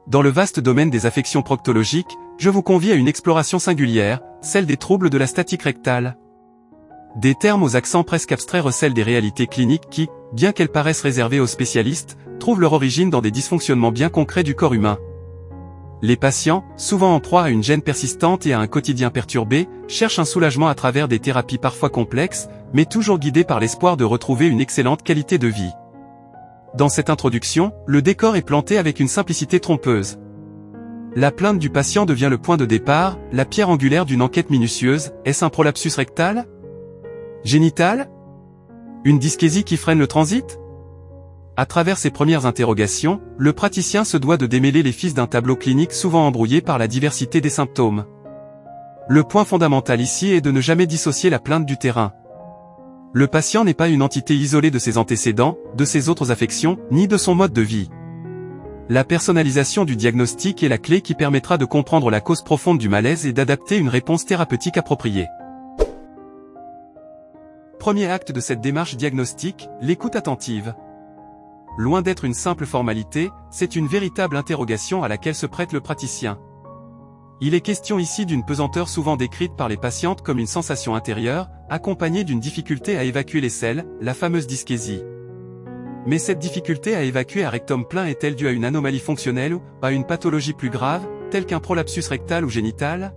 Dans le vaste domaine des affections proctologiques, je vous convie à une exploration singulière, celle des troubles de la statique rectale. Des termes aux accents presque abstraits recèlent des réalités cliniques qui, bien qu'elles paraissent réservées aux spécialistes, trouvent leur origine dans des dysfonctionnements bien concrets du corps humain. Les patients, souvent en proie à une gêne persistante et à un quotidien perturbé, cherchent un soulagement à travers des thérapies parfois complexes, mais toujours guidés par l'espoir de retrouver une excellente qualité de vie. Dans cette introduction, le décor est planté avec une simplicité trompeuse. La plainte du patient devient le point de départ, la pierre angulaire d'une enquête minutieuse. Est-ce un prolapsus rectal? Génital? Une dyschésie qui freine le transit? À travers ces premières interrogations, le praticien se doit de démêler les fils d'un tableau clinique souvent embrouillé par la diversité des symptômes. Le point fondamental ici est de ne jamais dissocier la plainte du terrain. Le patient n'est pas une entité isolée de ses antécédents, de ses autres affections, ni de son mode de vie. La personnalisation du diagnostic est la clé qui permettra de comprendre la cause profonde du malaise et d'adapter une réponse thérapeutique appropriée. Premier acte de cette démarche diagnostique, l'écoute attentive. Loin d'être une simple formalité, c'est une véritable interrogation à laquelle se prête le praticien. Il est question ici d'une pesanteur souvent décrite par les patientes comme une sensation intérieure, accompagnée d'une difficulté à évacuer les selles, la fameuse dyschésie. Mais cette difficulté à évacuer à rectum plein est-elle due à une anomalie fonctionnelle ou à une pathologie plus grave, telle qu'un prolapsus rectal ou génital?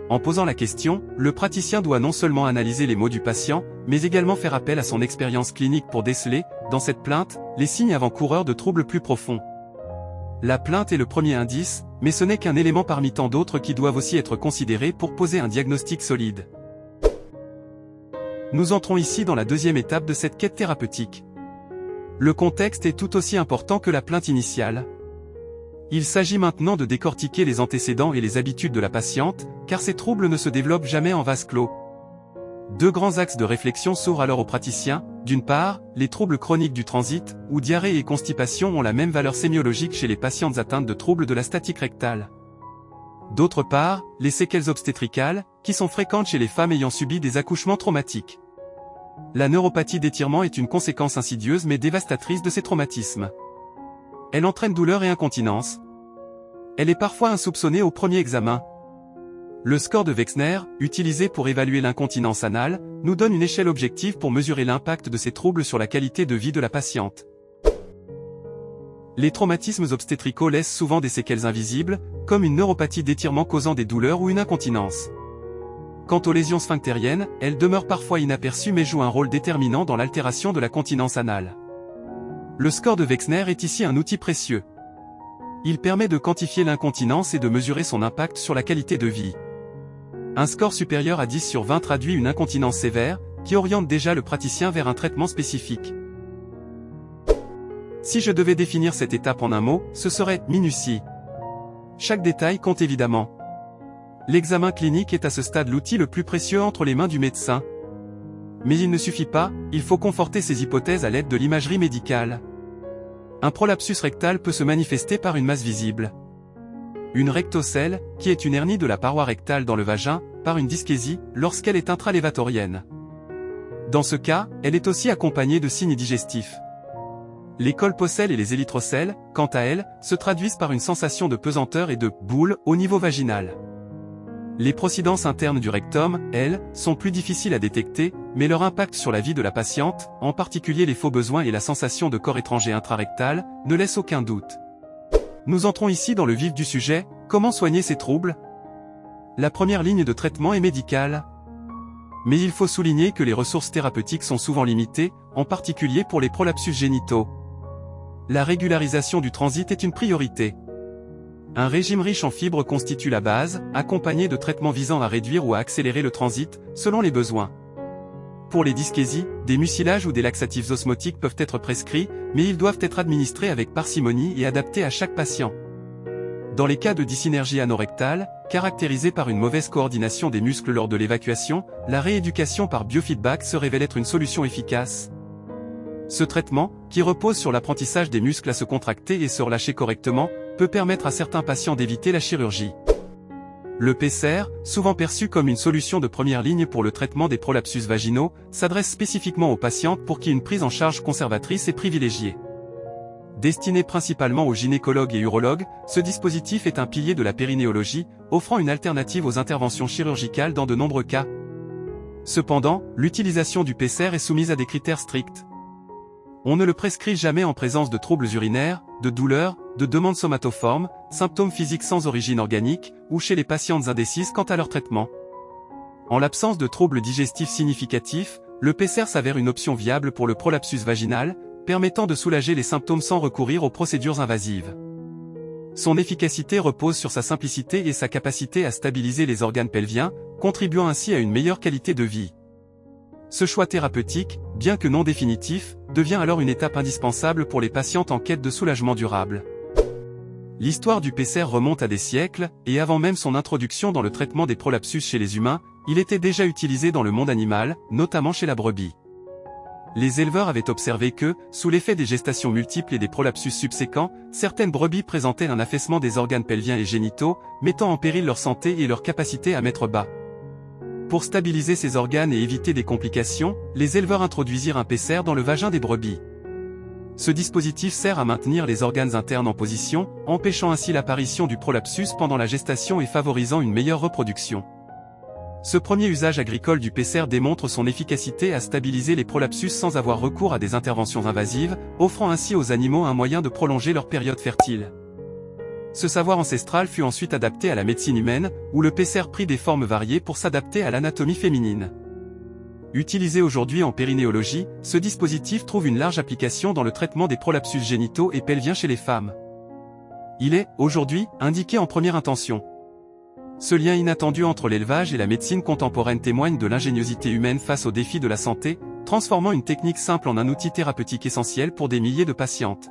En posant la question, le praticien doit non seulement analyser les mots du patient, mais également faire appel à son expérience clinique pour déceler, dans cette plainte, les signes avant-coureurs de troubles plus profonds. La plainte est le premier indice, mais ce n'est qu'un élément parmi tant d'autres qui doivent aussi être considérés pour poser un diagnostic solide. Nous entrons ici dans la deuxième étape de cette quête thérapeutique. Le contexte est tout aussi important que la plainte initiale. Il s'agit maintenant de décortiquer les antécédents et les habitudes de la patiente, car ces troubles ne se développent jamais en vase clos. Deux grands axes de réflexion s'ouvrent alors aux praticiens. D'une part, les troubles chroniques du transit, où diarrhée et constipation ont la même valeur sémiologique chez les patientes atteintes de troubles de la statique rectale. D'autre part, les séquelles obstétricales, qui sont fréquentes chez les femmes ayant subi des accouchements traumatiques. La neuropathie d'étirement est une conséquence insidieuse mais dévastatrice de ces traumatismes. Elle entraîne douleur et incontinence. Elle est parfois insoupçonnée au premier examen. Le score de Wexner, utilisé pour évaluer l'incontinence anale, nous donne une échelle objective pour mesurer l'impact de ces troubles sur la qualité de vie de la patiente. Les traumatismes obstétricaux laissent souvent des séquelles invisibles, comme une neuropathie d'étirement causant des douleurs ou une incontinence. Quant aux lésions sphinctériennes, elles demeurent parfois inaperçues mais jouent un rôle déterminant dans l'altération de la continence anale. Le score de Wexner est ici un outil précieux. Il permet de quantifier l'incontinence et de mesurer son impact sur la qualité de vie. Un score supérieur à 10 sur 20 traduit une incontinence sévère, qui oriente déjà le praticien vers un traitement spécifique. Si je devais définir cette étape en un mot, ce serait minutie. Chaque détail compte évidemment. L'examen clinique est à ce stade l'outil le plus précieux entre les mains du médecin. Mais il ne suffit pas, il faut conforter ces hypothèses à l'aide de l'imagerie médicale. Un prolapsus rectal peut se manifester par une masse visible. Une rectocèle, qui est une hernie de la paroi rectale dans le vagin, par une dyschésie, lorsqu'elle est intralévatorienne. Dans ce cas, elle est aussi accompagnée de signes digestifs. Les colpocèles et les érythrocèles, quant à elles, se traduisent par une sensation de pesanteur et de « boule » au niveau vaginal. Les procydences internes du rectum, elles, sont plus difficiles à détecter, mais leur impact sur la vie de la patiente, en particulier les faux besoins et la sensation de corps étranger intrarectal, ne laisse aucun doute. Nous entrons ici dans le vif du sujet. Comment soigner ces troubles? La première ligne de traitement est médicale. Mais il faut souligner que les ressources thérapeutiques sont souvent limitées, en particulier pour les prolapsus génitaux. La régularisation du transit est une priorité. Un régime riche en fibres constitue la base, accompagné de traitements visant à réduire ou à accélérer le transit, selon les besoins. Pour les dyschésies, des mucilages ou des laxatifs osmotiques peuvent être prescrits, mais ils doivent être administrés avec parcimonie et adaptés à chaque patient. Dans les cas de dysynergie anorectale, caractérisée par une mauvaise coordination des muscles lors de l'évacuation, la rééducation par biofeedback se révèle être une solution efficace. Ce traitement, qui repose sur l'apprentissage des muscles à se contracter et se relâcher correctement, peut permettre à certains patients d'éviter la chirurgie. Le PCER, souvent perçu comme une solution de première ligne pour le traitement des prolapsus vaginaux, s'adresse spécifiquement aux patientes pour qui une prise en charge conservatrice est privilégiée. Destiné principalement aux gynécologues et urologues, ce dispositif est un pilier de la périnéologie, offrant une alternative aux interventions chirurgicales dans de nombreux cas. Cependant, l'utilisation du PSER est soumise à des critères stricts. On ne le prescrit jamais en présence de troubles urinaires, de douleurs, de demandes somatoformes, symptômes physiques sans origine organique, ou chez les patientes indécises quant à leur traitement. En l'absence de troubles digestifs significatifs, le PSER s'avère une option viable pour le prolapsus vaginal, permettant de soulager les symptômes sans recourir aux procédures invasives. Son efficacité repose sur sa simplicité et sa capacité à stabiliser les organes pelviens, contribuant ainsi à une meilleure qualité de vie. Ce choix thérapeutique, bien que non définitif, devient alors une étape indispensable pour les patientes en quête de soulagement durable. L'histoire du PSER remonte à des siècles, et avant même son introduction dans le traitement des prolapsus chez les humains, il était déjà utilisé dans le monde animal, notamment chez la brebis. Les éleveurs avaient observé que, sous l'effet des gestations multiples et des prolapsus subséquents, certaines brebis présentaient un affaissement des organes pelviens et génitaux, mettant en péril leur santé et leur capacité à mettre bas. Pour stabiliser ces organes et éviter des complications, les éleveurs introduisirent un PSER dans le vagin des brebis. Ce dispositif sert à maintenir les organes internes en position, empêchant ainsi l'apparition du prolapsus pendant la gestation et favorisant une meilleure reproduction. Ce premier usage agricole du PSER démontre son efficacité à stabiliser les prolapsus sans avoir recours à des interventions invasives, offrant ainsi aux animaux un moyen de prolonger leur période fertile. Ce savoir ancestral fut ensuite adapté à la médecine humaine, où le PSER prit des formes variées pour s'adapter à l'anatomie féminine. Utilisé aujourd'hui en périnéologie, ce dispositif trouve une large application dans le traitement des prolapsus génitaux et pelviens chez les femmes. Il est, aujourd'hui, indiqué en première intention. Ce lien inattendu entre l'élevage et la médecine contemporaine témoigne de l'ingéniosité humaine face aux défis de la santé, transformant une technique simple en un outil thérapeutique essentiel pour des milliers de patientes.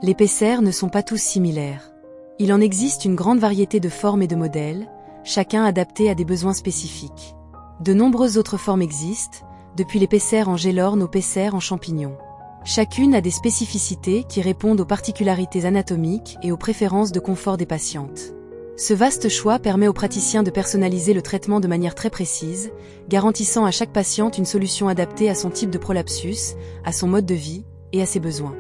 Les PSER ne sont pas tous similaires. Il en existe une grande variété de formes et de modèles, chacun adapté à des besoins spécifiques. De nombreuses autres formes existent, depuis les PSER en gélorne aux PSER en champignons. Chacune a des spécificités qui répondent aux particularités anatomiques et aux préférences de confort des patientes. Ce vaste choix permet aux praticiens de personnaliser le traitement de manière très précise, garantissant à chaque patiente une solution adaptée à son type de prolapsus, à son mode de vie et à ses besoins.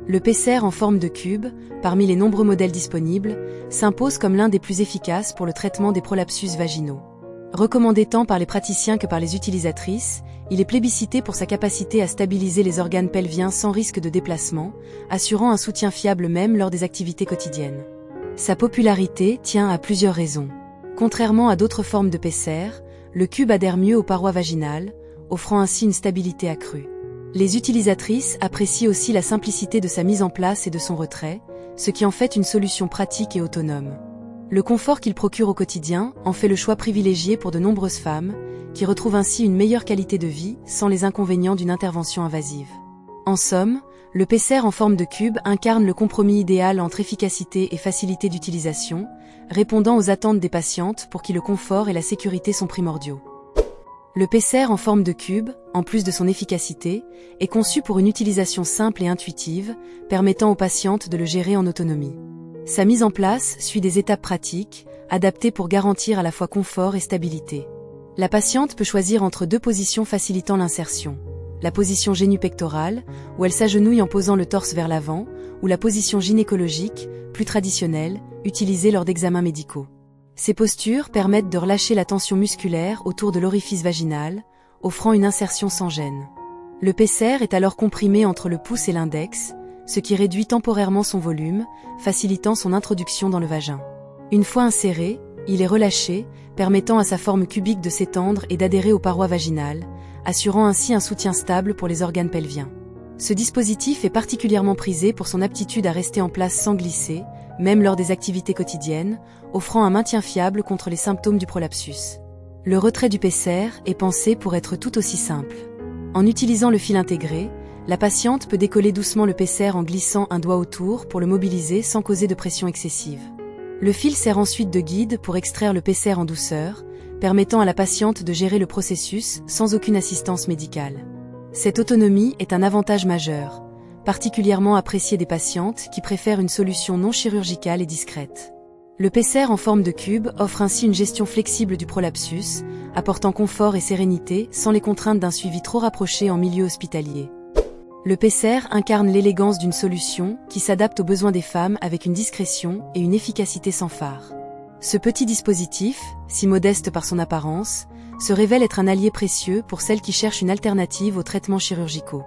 Le PSER en forme de cube, parmi les nombreux modèles disponibles, s'impose comme l'un des plus efficaces pour le traitement des prolapsus vaginaux. Recommandé tant par les praticiens que par les utilisatrices, il est plébiscité pour sa capacité à stabiliser les organes pelviens sans risque de déplacement, assurant un soutien fiable même lors des activités quotidiennes. Sa popularité tient à plusieurs raisons. Contrairement à d'autres formes de PSER, le cube adhère mieux aux parois vaginales, offrant ainsi une stabilité accrue. Les utilisatrices apprécient aussi la simplicité de sa mise en place et de son retrait, ce qui en fait une solution pratique et autonome. Le confort qu'il procure au quotidien en fait le choix privilégié pour de nombreuses femmes, qui retrouvent ainsi une meilleure qualité de vie sans les inconvénients d'une intervention invasive. En somme, le PSER en forme de cube incarne le compromis idéal entre efficacité et facilité d'utilisation, répondant aux attentes des patientes pour qui le confort et la sécurité sont primordiaux. Le PSER en forme de cube, en plus de son efficacité, est conçu pour une utilisation simple et intuitive, permettant aux patientes de le gérer en autonomie. Sa mise en place suit des étapes pratiques, adaptées pour garantir à la fois confort et stabilité. La patiente peut choisir entre deux positions facilitant l'insertion. La position génupectorale, où elle s'agenouille en posant le torse vers l'avant, ou la position gynécologique, plus traditionnelle, utilisée lors d'examens médicaux. Ces postures permettent de relâcher la tension musculaire autour de l'orifice vaginal, offrant une insertion sans gêne. Le PSER est alors comprimé entre le pouce et l'index, ce qui réduit temporairement son volume, facilitant son introduction dans le vagin. Une fois inséré, il est relâché, permettant à sa forme cubique de s'étendre et d'adhérer aux parois vaginales, assurant ainsi un soutien stable pour les organes pelviens. Ce dispositif est particulièrement prisé pour son aptitude à rester en place sans glisser, même lors des activités quotidiennes, offrant un maintien fiable contre les symptômes du prolapsus. Le retrait du PSER est pensé pour être tout aussi simple. En utilisant le fil intégré, la patiente peut décoller doucement le PSER en glissant un doigt autour pour le mobiliser sans causer de pression excessive. Le fil sert ensuite de guide pour extraire le PSER en douceur, permettant à la patiente de gérer le processus sans aucune assistance médicale. Cette autonomie est un avantage majeur, particulièrement apprécié des patientes qui préfèrent une solution non chirurgicale et discrète. Le PSER en forme de cube offre ainsi une gestion flexible du prolapsus, apportant confort et sérénité sans les contraintes d'un suivi trop rapproché en milieu hospitalier. Le PSER incarne l'élégance d'une solution qui s'adapte aux besoins des femmes avec une discrétion et une efficacité sans fard. Ce petit dispositif, si modeste par son apparence, se révèle être un allié précieux pour celles qui cherchent une alternative aux traitements chirurgicaux.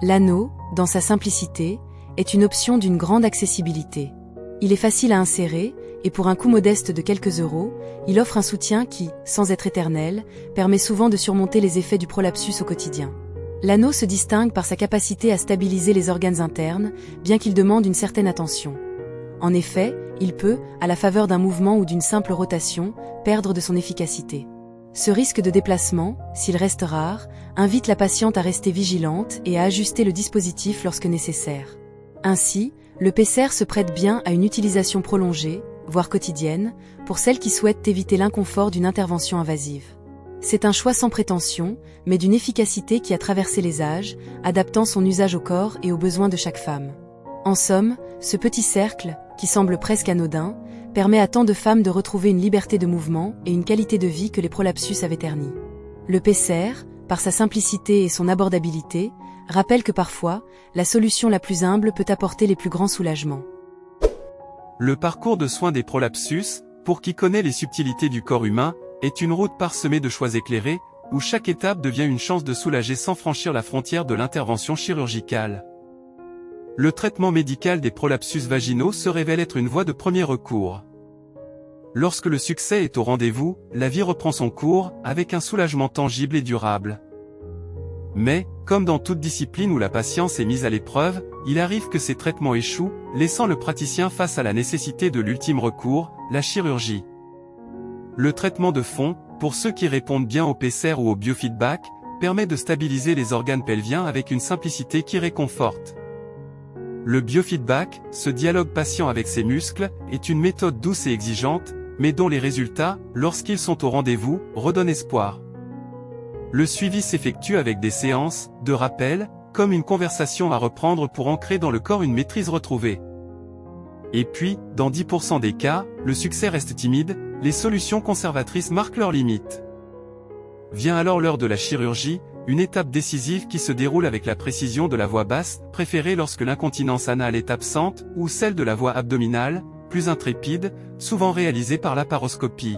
L'anneau, dans sa simplicité, est une option d'une grande accessibilité. Il est facile à insérer, et pour un coût modeste de quelques euros, il offre un soutien qui, sans être éternel, permet souvent de surmonter les effets du prolapsus au quotidien. L'anneau se distingue par sa capacité à stabiliser les organes internes, bien qu'il demande une certaine attention. En effet, il peut, à la faveur d'un mouvement ou d'une simple rotation, perdre de son efficacité. Ce risque de déplacement, s'il reste rare, invite la patiente à rester vigilante et à ajuster le dispositif lorsque nécessaire. Ainsi, le PSER se prête bien à une utilisation prolongée, voire quotidienne, pour celles qui souhaitent éviter l'inconfort d'une intervention invasive. C'est un choix sans prétention, mais d'une efficacité qui a traversé les âges, adaptant son usage au corps et aux besoins de chaque femme. En somme, ce petit cercle, qui semble presque anodin, permet à tant de femmes de retrouver une liberté de mouvement et une qualité de vie que les prolapsus avaient ternie. Le PSER, par sa simplicité et son abordabilité, rappelle que parfois, la solution la plus humble peut apporter les plus grands soulagements. Le parcours de soins des prolapsus, pour qui connaît les subtilités du corps humain, est une route parsemée de choix éclairés, où chaque étape devient une chance de soulager sans franchir la frontière de l'intervention chirurgicale. Le traitement médical des prolapsus vaginaux se révèle être une voie de premier recours. Lorsque le succès est au rendez-vous, la vie reprend son cours, avec un soulagement tangible et durable. Mais, comme dans toute discipline où la patience est mise à l'épreuve, il arrive que ces traitements échouent, laissant le praticien face à la nécessité de l'ultime recours, la chirurgie. Le traitement de fond, pour ceux qui répondent bien au PSER ou au biofeedback, permet de stabiliser les organes pelviens avec une simplicité qui réconforte. Le biofeedback, ce dialogue patient avec ses muscles, est une méthode douce et exigeante, mais dont les résultats, lorsqu'ils sont au rendez-vous, redonnent espoir. Le suivi s'effectue avec des séances, de rappel, comme une conversation à reprendre pour ancrer dans le corps une maîtrise retrouvée. Et puis, dans 10% des cas, le succès reste timide, les solutions conservatrices marquent leurs limites. Vient alors l'heure de la chirurgie, une étape décisive qui se déroule avec la précision de la voie basse, préférée lorsque l'incontinence anale est absente, ou celle de la voie abdominale, plus intrépide, souvent réalisée par laparoscopie.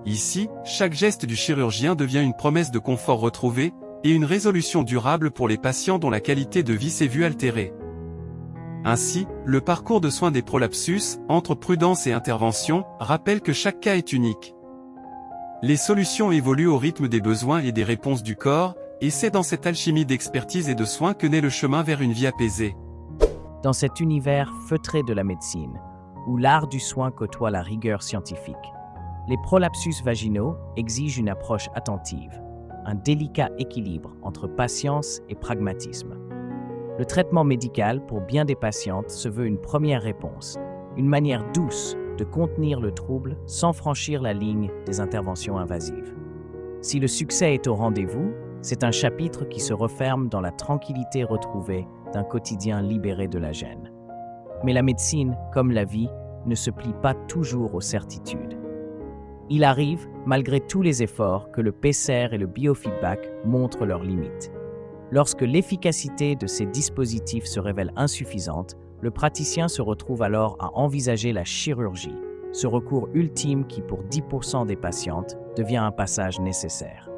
Ici, chaque geste du chirurgien devient une promesse de confort retrouvé, et une résolution durable pour les patients dont la qualité de vie s'est vue altérée. Ainsi, le parcours de soins des prolapsus, entre prudence et intervention, rappelle que chaque cas est unique. Les solutions évoluent au rythme des besoins et des réponses du corps, et c'est dans cette alchimie d'expertise et de soins que naît le chemin vers une vie apaisée. Dans cet univers feutré de la médecine, où l'art du soin côtoie la rigueur scientifique, les prolapsus vaginaux exigent une approche attentive, un délicat équilibre entre patience et pragmatisme. Le traitement médical pour bien des patientes se veut une première réponse, une manière douce de contenir le trouble sans franchir la ligne des interventions invasives. Si le succès est au rendez-vous, c'est un chapitre qui se referme dans la tranquillité retrouvée d'un quotidien libéré de la gêne. Mais la médecine, comme la vie, ne se plie pas toujours aux certitudes. Il arrive, malgré tous les efforts, que le PSER et le biofeedback montrent leurs limites. Lorsque l'efficacité de ces dispositifs se révèle insuffisante, le praticien se retrouve alors à envisager la chirurgie, ce recours ultime qui, pour 10% des patientes, devient un passage nécessaire.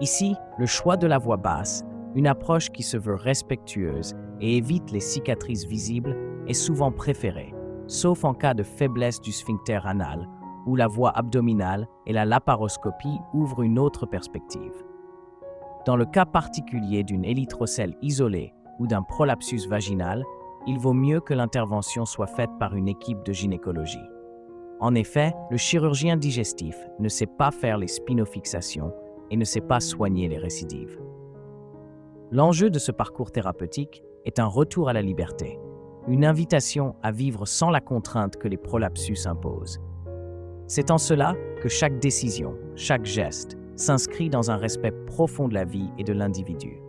Ici, le choix de la voie basse, une approche qui se veut respectueuse et évite les cicatrices visibles, est souvent préférée, sauf en cas de faiblesse du sphincter anal, où la voie abdominale et la laparoscopie ouvrent une autre perspective. Dans le cas particulier d'une érythrocèle isolée ou d'un prolapsus vaginal, il vaut mieux que l'intervention soit faite par une équipe de gynécologie. En effet, le chirurgien digestif ne sait pas faire les spinofixations et ne sait pas soigner les récidives. L'enjeu de ce parcours thérapeutique est un retour à la liberté, une invitation à vivre sans la contrainte que les prolapsus imposent. C'est en cela que chaque décision, chaque geste, s'inscrit dans un respect profond de la vie et de l'individu.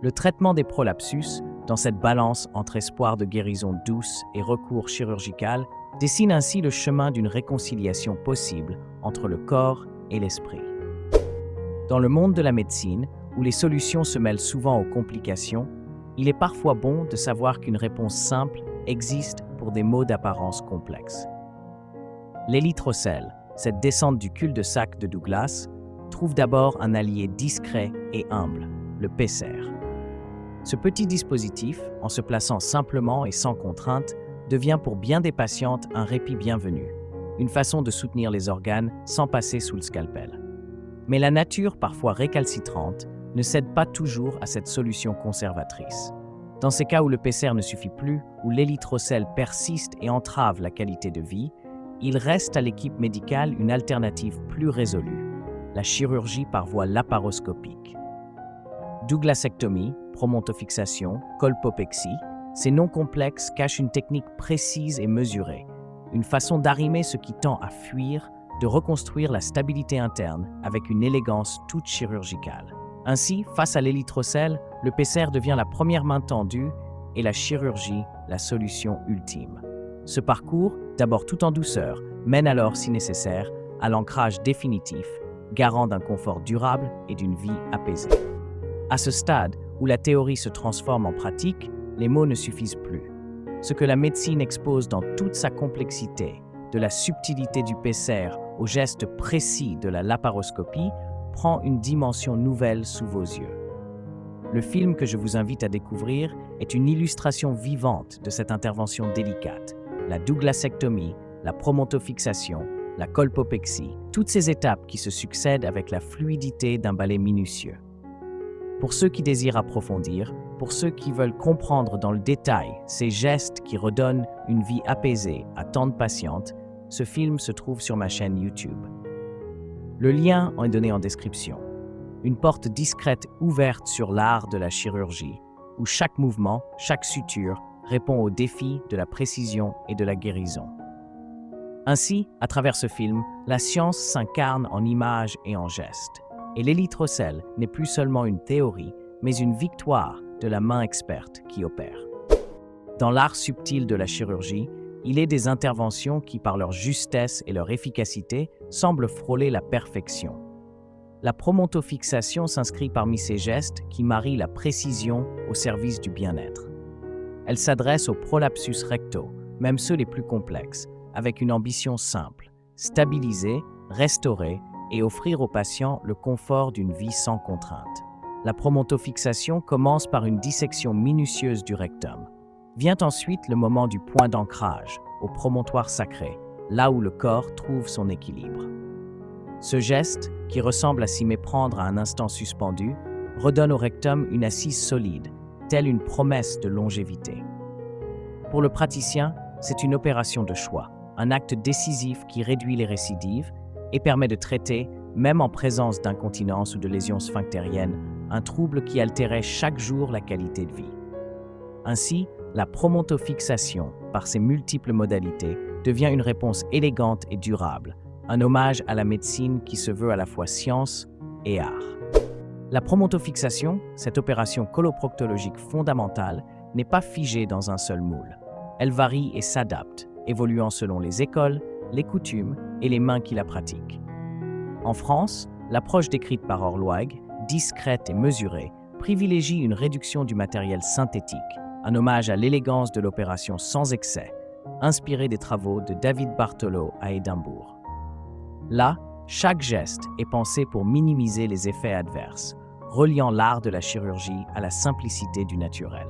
Le traitement des prolapsus, dans cette balance entre espoir de guérison douce et recours chirurgical, dessine ainsi le chemin d'une réconciliation possible entre le corps et l'esprit. Dans le monde de la médecine, où les solutions se mêlent souvent aux complications, il est parfois bon de savoir qu'une réponse simple existe pour des maux d'apparence complexes. L'érythrocèle, cette descente du cul-de-sac de Douglas, trouve d'abord un allié discret et humble, le PCR. Ce petit dispositif, en se plaçant simplement et sans contrainte, devient pour bien des patientes un répit bienvenu, une façon de soutenir les organes sans passer sous le scalpel. Mais la nature, parfois récalcitrante, ne cède pas toujours à cette solution conservatrice. Dans ces cas où le PCR ne suffit plus, où l'érythrocèle persiste et entrave la qualité de vie, il reste à l'équipe médicale une alternative plus résolue, la chirurgie par voie laparoscopique. Douglasectomie, promontofixation, colpopexie, ces noms complexes cachent une technique précise et mesurée, une façon d'arrimer ce qui tend à fuir, de reconstruire la stabilité interne avec une élégance toute chirurgicale. Ainsi, face à l'érythrocèle, le PCR devient la première main tendue et la chirurgie la solution ultime. Ce parcours, d'abord tout en douceur, mène alors, si nécessaire, à l'ancrage définitif, garant d'un confort durable et d'une vie apaisée. À ce stade, où la théorie se transforme en pratique, les mots ne suffisent plus. Ce que la médecine expose dans toute sa complexité, de la subtilité du PCR au geste précis de la laparoscopie, prend une dimension nouvelle sous vos yeux. Le film que je vous invite à découvrir est une illustration vivante de cette intervention délicate. La douglasectomie, la promontofixation, la colpopexie, toutes ces étapes qui se succèdent avec la fluidité d'un ballet minutieux. Pour ceux qui désirent approfondir, pour ceux qui veulent comprendre dans le détail ces gestes qui redonnent une vie apaisée à tant de patientes, ce film se trouve sur ma chaîne YouTube. Le lien est donné en description. Une porte discrète ouverte sur l'art de la chirurgie, où chaque mouvement, chaque suture répond aux défis de la précision et de la guérison. Ainsi, à travers ce film, la science s'incarne en images et en gestes. Et l'érythrocèle n'est plus seulement une théorie, mais une victoire de la main experte qui opère. Dans l'art subtil de la chirurgie, il est des interventions qui, par leur justesse et leur efficacité, semblent frôler la perfection. La promontofixation s'inscrit parmi ces gestes qui marient la précision au service du bien-être. Elle s'adresse aux prolapsus rectaux, même ceux les plus complexes, avec une ambition simple, stabiliser, restaurer et offrir aux patients le confort d'une vie sans contrainte. La promontofixation commence par une dissection minutieuse du rectum. Vient ensuite le moment du point d'ancrage, au promontoire sacré, là où le corps trouve son équilibre. Ce geste, qui ressemble à s'y méprendre à un instant suspendu, redonne au rectum une assise solide, telle une promesse de longévité. Pour le praticien, c'est une opération de choix, un acte décisif qui réduit les récidives et permet de traiter, même en présence d'incontinence ou de lésions sphinctériennes, un trouble qui altérait chaque jour la qualité de vie. Ainsi, la promontofixation, par ses multiples modalités, devient une réponse élégante et durable, un hommage à la médecine qui se veut à la fois science et art. La promontofixation, cette opération coloproctologique fondamentale, n'est pas figée dans un seul moule. Elle varie et s'adapte, évoluant selon les écoles, les coutumes et les mains qui la pratiquent. En France, l'approche décrite par Horloeg, discrète et mesurée, privilégie une réduction du matériel synthétique, un hommage à l'élégance de l'opération sans excès, inspiré des travaux de David Bartholow à Édimbourg. Là, chaque geste est pensé pour minimiser les effets adverses, reliant l'art de la chirurgie à la simplicité du naturel.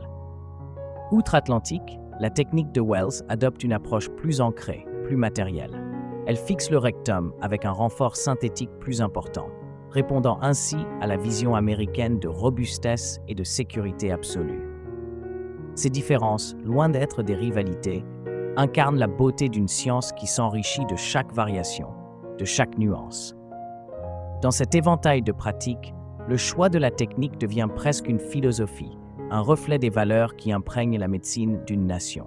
Outre-Atlantique, la technique de Wells adopte une approche plus ancrée, plus matérielle. Elle fixe le rectum avec un renfort synthétique plus important, répondant ainsi à la vision américaine de robustesse et de sécurité absolue. Ces différences, loin d'être des rivalités, incarnent la beauté d'une science qui s'enrichit de chaque variation, de chaque nuance. Dans cet éventail de pratiques, le choix de la technique devient presque une philosophie, un reflet des valeurs qui imprègnent la médecine d'une nation.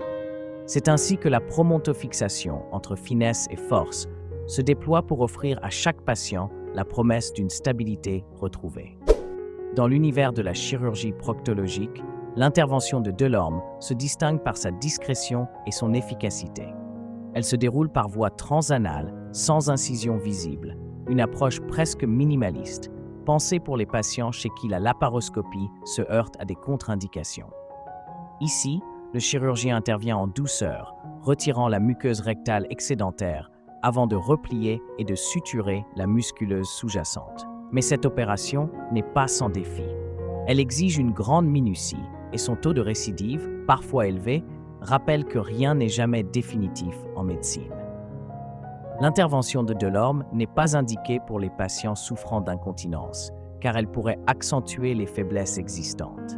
C'est ainsi que la promontofixation, entre finesse et force, se déploie pour offrir à chaque patient la promesse d'une stabilité retrouvée. Dans l'univers de la chirurgie proctologique, l'intervention de Delorme se distingue par sa discrétion et son efficacité. Elle se déroule par voie transanale, sans incision visible, une approche presque minimaliste, pensée pour les patients chez qui la laparoscopie se heurte à des contre-indications. Ici, le chirurgien intervient en douceur, retirant la muqueuse rectale excédentaire avant de replier et de suturer la musculeuse sous-jacente. Mais cette opération n'est pas sans défi. Elle exige une grande minutie et son taux de récidive, parfois élevé, rappelle que rien n'est jamais définitif en médecine. L'intervention de Delorme n'est pas indiquée pour les patients souffrant d'incontinence, car elle pourrait accentuer les faiblesses existantes.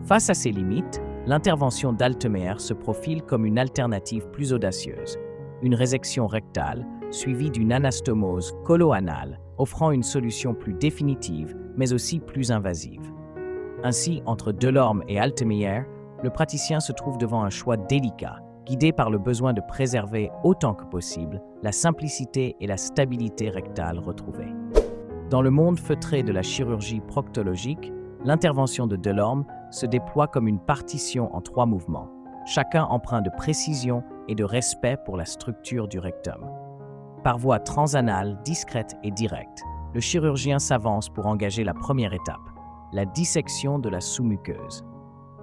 Face à ces limites, l'intervention d'Altemeyer se profile comme une alternative plus audacieuse, une résection rectale suivie d'une anastomose colo-anale, offrant une solution plus définitive, mais aussi plus invasive. Ainsi, entre Delorme et Altemeyer, le praticien se trouve devant un choix délicat, guidé par le besoin de préserver autant que possible la simplicité et la stabilité rectale retrouvées. Dans le monde feutré de la chirurgie proctologique, l'intervention de Delorme se déploie comme une partition en 3 mouvements, chacun empreint de précision et de respect pour la structure du rectum. Par voie transanale, discrète et directe, le chirurgien s'avance pour engager la première étape, la dissection de la sous-muqueuse.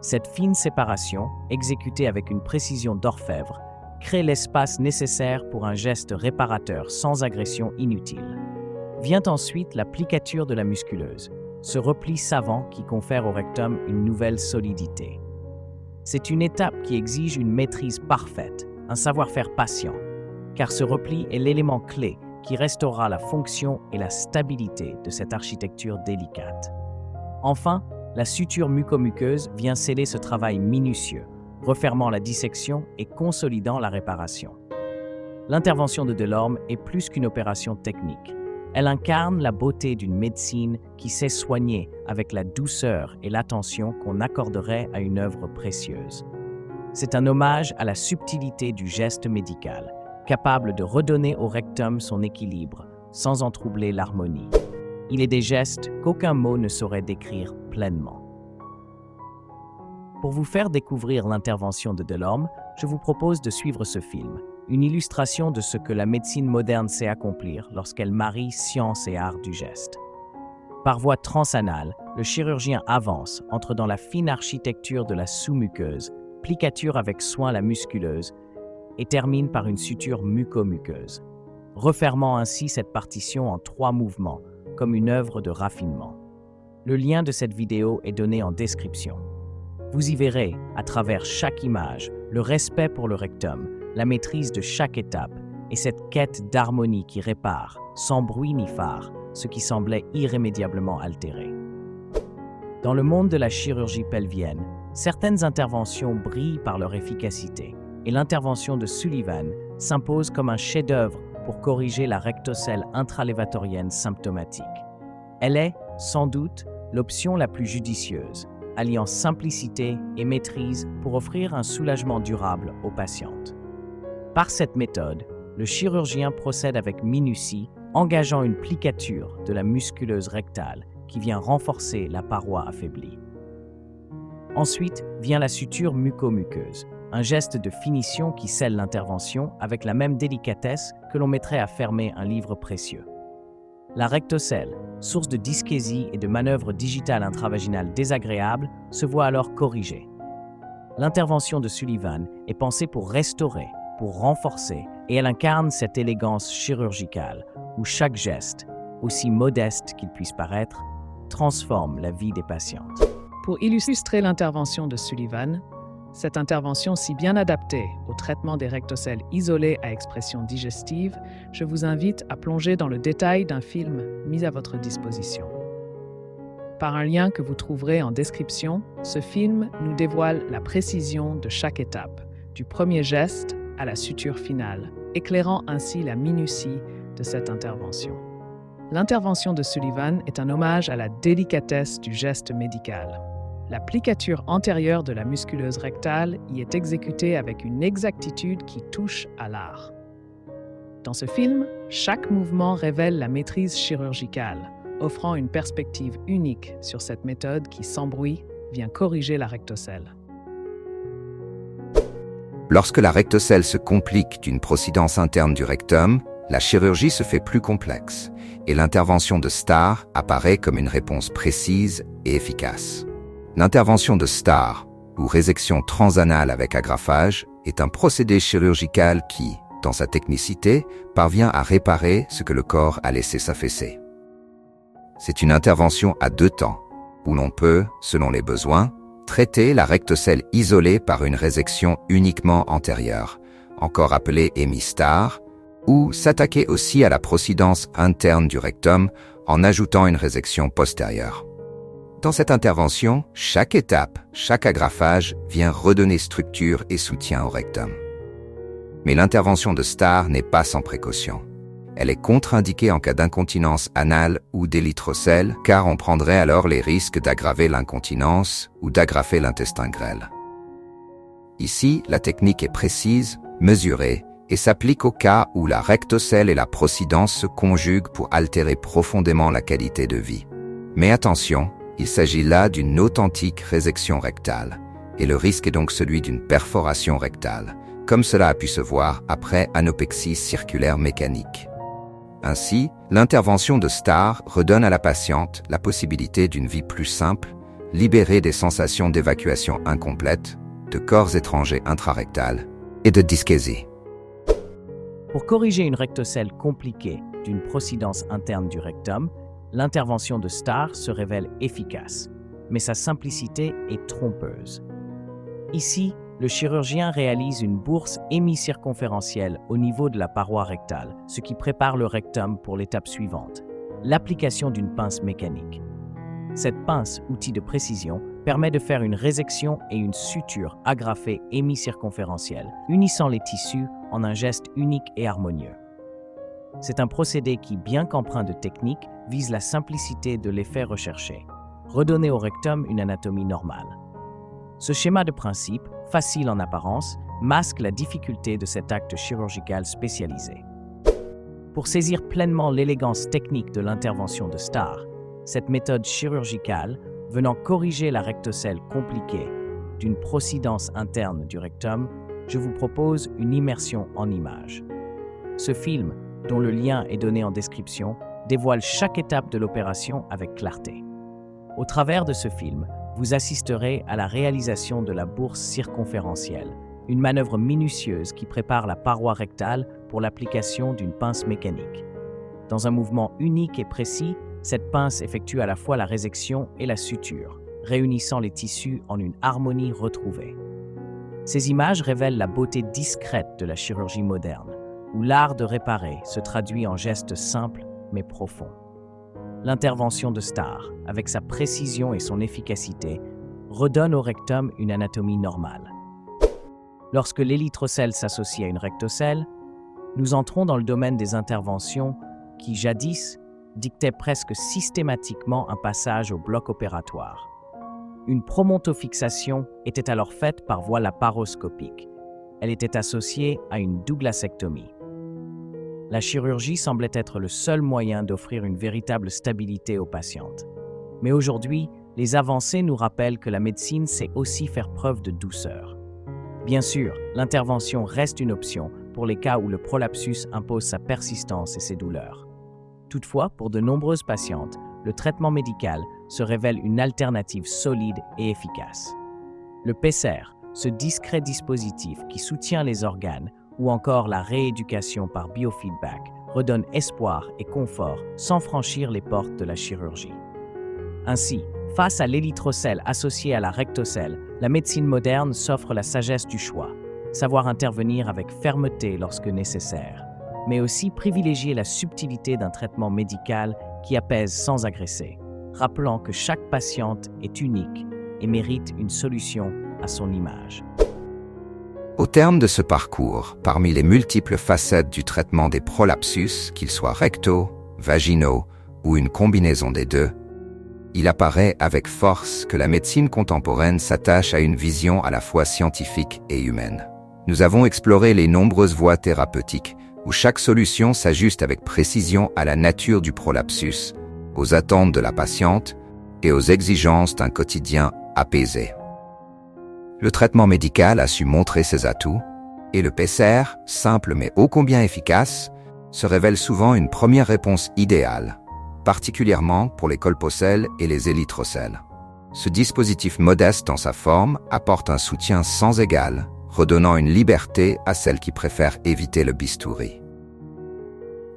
Cette fine séparation, exécutée avec une précision d'orfèvre, crée l'espace nécessaire pour un geste réparateur sans agression inutile. Vient ensuite la plicature de la musculeuse, ce repli savant qui confère au rectum une nouvelle solidité. C'est une étape qui exige une maîtrise parfaite, un savoir-faire patient, car ce repli est l'élément clé qui restaurera la fonction et la stabilité de cette architecture délicate. Enfin, la suture mucomuqueuse vient sceller ce travail minutieux, refermant la dissection et consolidant la réparation. L'intervention de Delorme est plus qu'une opération technique. Elle incarne la beauté d'une médecine qui sait soigner avec la douceur et l'attention qu'on accorderait à une œuvre précieuse. C'est un hommage à la subtilité du geste médical, capable de redonner au rectum son équilibre, sans en troubler l'harmonie. Il est des gestes qu'aucun mot ne saurait décrire pleinement. Pour vous faire découvrir l'intervention de Delorme, je vous propose de suivre ce film, une illustration de ce que la médecine moderne sait accomplir lorsqu'elle marie science et art du geste. Par voie transanale, le chirurgien avance, entre dans la fine architecture de la sous-muqueuse, plicature avec soin la musculeuse, et termine par une suture mucomuqueuse, refermant ainsi cette partition en 3 mouvements, comme une œuvre de raffinement. Le lien de cette vidéo est donné en description. Vous y verrez, à travers chaque image, le respect pour le rectum, la maîtrise de chaque étape et cette quête d'harmonie qui répare, sans bruit ni phare, ce qui semblait irrémédiablement altéré. Dans le monde de la chirurgie pelvienne, certaines interventions brillent par leur efficacité, et l'intervention de Sullivan s'impose comme un chef-d'œuvre pour corriger la rectocèle intralévatorienne symptomatique. Elle est, sans doute, l'option la plus judicieuse, alliant simplicité et maîtrise pour offrir un soulagement durable aux patientes. Par cette méthode, le chirurgien procède avec minutie, engageant une plicature de la musculeuse rectale qui vient renforcer la paroi affaiblie. Ensuite vient la suture mucomuqueuse, un geste de finition qui scelle l'intervention avec la même délicatesse que l'on mettrait à fermer un livre précieux. La rectocèle, source de dyschésie et de manœuvres digitales intravaginales désagréables, se voit alors corrigée. L'intervention de Sullivan est pensée pour restaurer, pour renforcer, et elle incarne cette élégance chirurgicale où chaque geste, aussi modeste qu'il puisse paraître, transforme la vie des patientes. Pour illustrer l'intervention de Sullivan, cette intervention si bien adaptée au traitement des rectocèles isolés à expression digestive, je vous invite à plonger dans le détail d'un film mis à votre disposition. Par un lien que vous trouverez en description, ce film nous dévoile la précision de chaque étape, du premier geste à la suture finale, éclairant ainsi la minutie de cette intervention. L'intervention de Sullivan est un hommage à la délicatesse du geste médical. La plicature antérieure de la musculeuse rectale y est exécutée avec une exactitude qui touche à l'art. Dans ce film, chaque mouvement révèle la maîtrise chirurgicale, offrant une perspective unique sur cette méthode qui, sans bruit, vient corriger la rectocèle. Lorsque la rectocèle se complique d'une procidence interne du rectum, la chirurgie se fait plus complexe et l'intervention de Starr apparaît comme une réponse précise et efficace. L'intervention de Starr, ou résection transanale avec agrafage, est un procédé chirurgical qui, dans sa technicité, parvient à réparer ce que le corps a laissé s'affaisser. C'est une intervention à 2 temps, où l'on peut, selon les besoins, traiter la rectocèle isolée par une résection uniquement antérieure, encore appelée hémistar, ou s'attaquer aussi à la procidence interne du rectum en ajoutant une résection postérieure. Dans cette intervention, chaque étape, chaque agrafage vient redonner structure et soutien au rectum. Mais l'intervention de Starr n'est pas sans précaution. Elle est contre-indiquée en cas d'incontinence anale ou d'érythrocèle, car on prendrait alors les risques d'aggraver l'incontinence ou d'aggraver l'intestin grêle. Ici, la technique est précise, mesurée, et s'applique au cas où la rectocèle et la procidence se conjuguent pour altérer profondément la qualité de vie. Mais attention, il s'agit là d'une authentique résection rectale, et le risque est donc celui d'une perforation rectale, comme cela a pu se voir après anopexie circulaire mécanique. Ainsi, l'intervention de Starr redonne à la patiente la possibilité d'une vie plus simple, libérée des sensations d'évacuation incomplète, de corps étrangers intrarectal et de dyschésie. Pour corriger une rectocèle compliquée d'une procidence interne du rectum, l'intervention de Starr se révèle efficace, mais sa simplicité est trompeuse. Ici, le chirurgien réalise une bourse hémicirconférentielle au niveau de la paroi rectale, ce qui prépare le rectum pour l'étape suivante, l'application d'une pince mécanique. Cette pince, outil de précision, permet de faire une résection et une suture agrafée hémicirconférentielle, unissant les tissus en un geste unique et harmonieux. C'est un procédé qui, bien qu'empreint de technique, vise la simplicité de l'effet recherché, redonner au rectum une anatomie normale. Ce schéma de principe, facile en apparence, masque la difficulté de cet acte chirurgical spécialisé. Pour saisir pleinement l'élégance technique de l'intervention de Starr, cette méthode chirurgicale, venant corriger la rectocèle compliquée d'une procidence interne du rectum, je vous propose une immersion en images. Ce film, dont le lien est donné en description, dévoile chaque étape de l'opération avec clarté. Au travers de ce film, vous assisterez à la réalisation de la bourse circonférentielle, une manœuvre minutieuse qui prépare la paroi rectale pour l'application d'une pince mécanique. Dans un mouvement unique et précis, cette pince effectue à la fois la résection et la suture, réunissant les tissus en une harmonie retrouvée. Ces images révèlent la beauté discrète de la chirurgie moderne, où l'art de réparer se traduit en gestes simples mais profonds. L'intervention de Starr, avec sa précision et son efficacité, redonne au rectum une anatomie normale. Lorsque l'érythrocèle s'associe à une rectocèle, nous entrons dans le domaine des interventions qui, jadis, dictaient presque systématiquement un passage au bloc opératoire. Une promontofixation était alors faite par voie laparoscopique. Elle était associée à une douglasectomie. La chirurgie semblait être le seul moyen d'offrir une véritable stabilité aux patientes. Mais aujourd'hui, les avancées nous rappellent que la médecine sait aussi faire preuve de douceur. Bien sûr, l'intervention reste une option pour les cas où le prolapsus impose sa persistance et ses douleurs. Toutefois, pour de nombreuses patientes, le traitement médical se révèle une alternative solide et efficace. Le PESER, ce discret dispositif qui soutient les organes, ou encore la rééducation par biofeedback, redonne espoir et confort sans franchir les portes de la chirurgie. Ainsi, face à l'érythrocèle associé à la rectocèle, la médecine moderne s'offre la sagesse du choix, savoir intervenir avec fermeté lorsque nécessaire, mais aussi privilégier la subtilité d'un traitement médical qui apaise sans agresser, rappelant que chaque patiente est unique et mérite une solution à son image. Au terme de ce parcours, parmi les multiples facettes du traitement des prolapsus, qu'ils soient rectaux, vaginaux ou une combinaison des deux, il apparaît avec force que la médecine contemporaine s'attache à une vision à la fois scientifique et humaine. Nous avons exploré les nombreuses voies thérapeutiques où chaque solution s'ajuste avec précision à la nature du prolapsus, aux attentes de la patiente et aux exigences d'un quotidien apaisé. Le traitement médical a su montrer ses atouts, et le PESER, simple mais ô combien efficace, se révèle souvent une première réponse idéale, particulièrement pour les colpocèles et les érythrocèles. Ce dispositif modeste dans sa forme apporte un soutien sans égal, redonnant une liberté à celles qui préfèrent éviter le bistouri.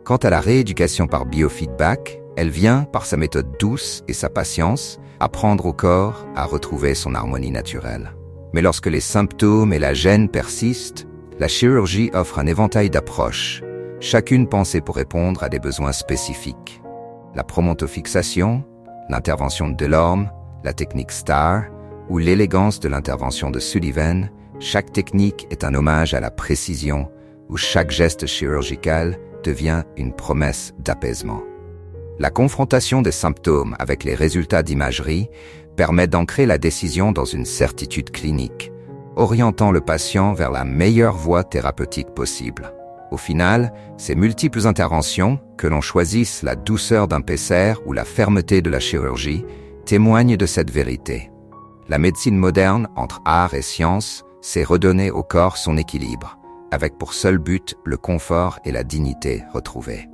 Quant à la rééducation par biofeedback, elle vient, par sa méthode douce et sa patience, apprendre au corps à retrouver son harmonie naturelle. Mais lorsque les symptômes et la gêne persistent, la chirurgie offre un éventail d'approches, chacune pensée pour répondre à des besoins spécifiques. La promontofixation, l'intervention de Delorme, la technique STAR ou l'élégance de l'intervention de Sullivan, chaque technique est un hommage à la précision où chaque geste chirurgical devient une promesse d'apaisement. La confrontation des symptômes avec les résultats d'imagerie permet d'ancrer la décision dans une certitude clinique, orientant le patient vers la meilleure voie thérapeutique possible. Au final, ces multiples interventions, que l'on choisisse la douceur d'un PCR ou la fermeté de la chirurgie, témoignent de cette vérité. La médecine moderne, entre art et science, sait redonner au corps son équilibre, avec pour seul but le confort et la dignité retrouvés.